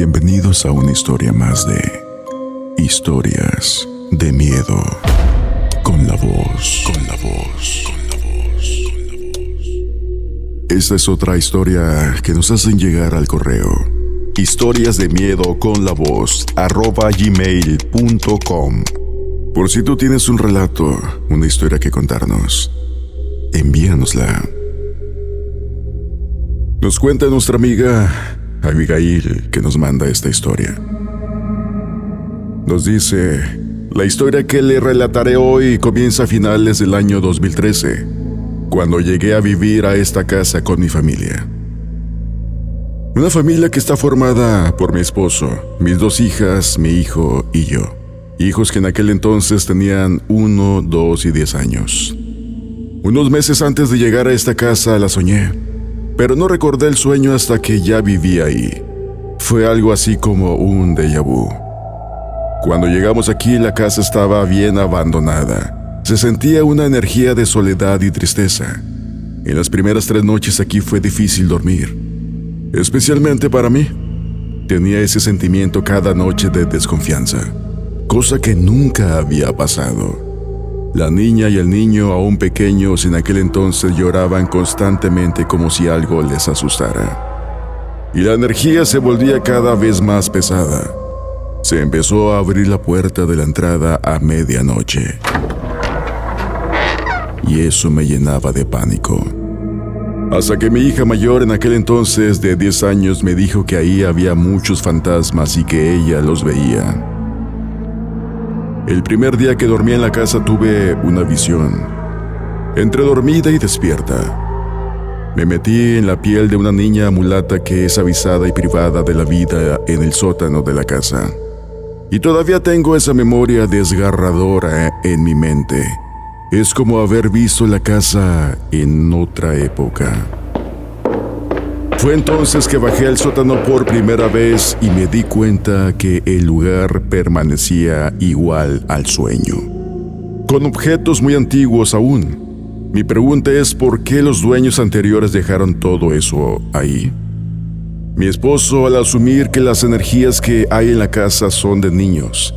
Bienvenidos a una historia más de Historias de Miedo. Con la voz. Esta es otra historia que nos hacen llegar al correo historiasdemiedoconlavoz@gmail.com. Por si tú tienes un relato, una historia que contarnos, envíanosla. Nos cuenta nuestra amiga Abigail, que nos manda esta historia. Nos dice: la historia que le relataré hoy comienza a finales del año 2013, cuando llegué a vivir a esta casa con mi familia. Una familia que está formada por mi esposo, mis 2 hijas, mi hijo y yo. Hijos que en aquel entonces tenían 1, 2 y 10 años. Unos meses antes de llegar a esta casa la soñé, pero no recordé el sueño hasta que ya vivía ahí. Fue algo así como un déjà vu. Cuando llegamos aquí, la casa estaba bien abandonada. Se sentía una energía de soledad y tristeza. En las primeras 3 noches aquí fue difícil dormir, especialmente para mí. Tenía ese sentimiento cada noche de desconfianza, cosa que nunca había pasado. La niña y el niño, aún pequeños en aquel entonces, lloraban constantemente como si algo les asustara. Y la energía se volvía cada vez más pesada. Se empezó a abrir la puerta de la entrada a medianoche. Y eso me llenaba de pánico. Hasta que mi hija mayor, en aquel entonces de 10 años, me dijo que ahí había muchos fantasmas y que ella los veía. El primer día que dormí en la casa tuve una visión, entre dormida y despierta. Me metí en la piel de una niña mulata que es avisada y privada de la vida en el sótano de la casa. Y todavía tengo esa memoria desgarradora en mi mente. Es como haber visto la casa en otra época. Fue entonces que bajé al sótano por primera vez y me di cuenta que el lugar permanecía igual al sueño, con objetos muy antiguos aún. Mi pregunta es: ¿por qué los dueños anteriores dejaron todo eso ahí? Mi esposo, al asumir que las energías que hay en la casa son de niños,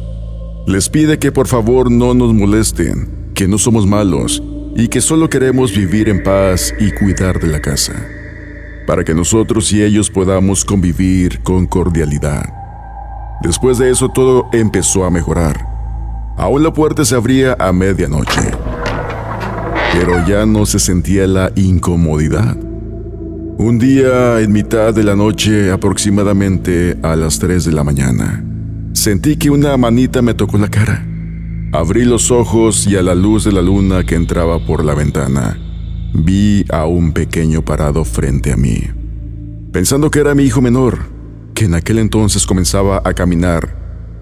les pide que por favor no nos molesten, que no somos malos y que solo queremos vivir en paz y cuidar de la casa, para que nosotros y ellos podamos convivir con cordialidad. Después de eso todo empezó a mejorar. Aún la puerta se abría a medianoche, pero ya no se sentía la incomodidad. Un día, en mitad de la noche, aproximadamente a las 3 de la mañana, sentí que una manita me tocó la cara. Abrí los ojos y a la luz de la luna que entraba por la ventana, vi a un pequeño parado frente a mí. Pensando que era mi hijo menor, que en aquel entonces comenzaba a caminar,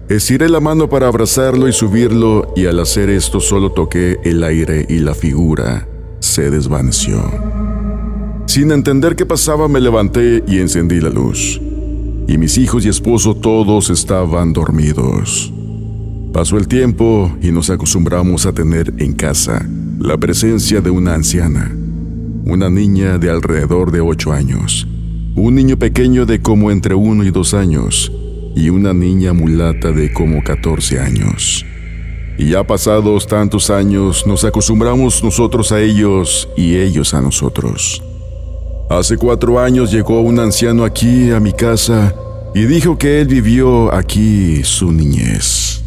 estiré la mano para abrazarlo y subirlo, y al hacer esto solo toqué el aire y la figura se desvaneció. Sin entender qué pasaba, me levanté y encendí la luz. Y mis hijos y esposo todos estaban dormidos. Pasó el tiempo y nos acostumbramos a tener en casa la presencia de una anciana, una niña de alrededor de 8 años, un niño pequeño de como entre 1 y 2 años y una niña mulata de como 14 años. Y ya pasados tantos años nos acostumbramos nosotros a ellos y ellos a nosotros. Hace 4 años llegó un anciano aquí a mi casa y dijo que él vivió aquí su niñez,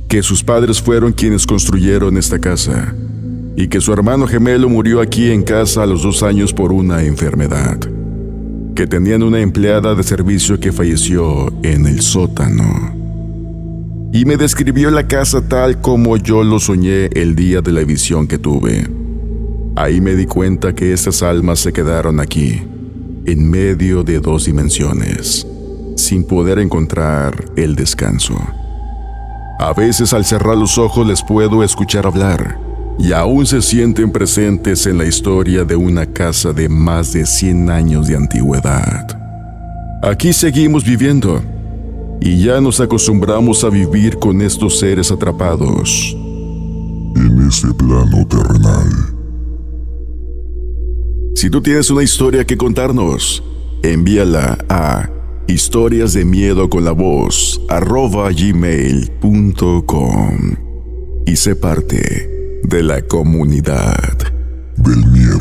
que sus padres fueron quienes construyeron esta casa y que su hermano gemelo murió aquí en casa a los 2 años por una enfermedad, que tenían una empleada de servicio que falleció en el sótano. Y me describió la casa tal como yo lo soñé el día de la visión que tuve. Ahí me di cuenta que estas almas se quedaron aquí, en medio de 2 dimensiones, sin poder encontrar el descanso. A veces al cerrar los ojos les puedo escuchar hablar, y aún se sienten presentes en la historia de una casa de más de 100 años de antigüedad. Aquí seguimos viviendo, y ya nos acostumbramos a vivir con estos seres atrapados en ese plano terrenal. Si tú tienes una historia que contarnos, envíala a historiasdemiedoconlavoz@gmail.com y sé parte de la comunidad del miedo.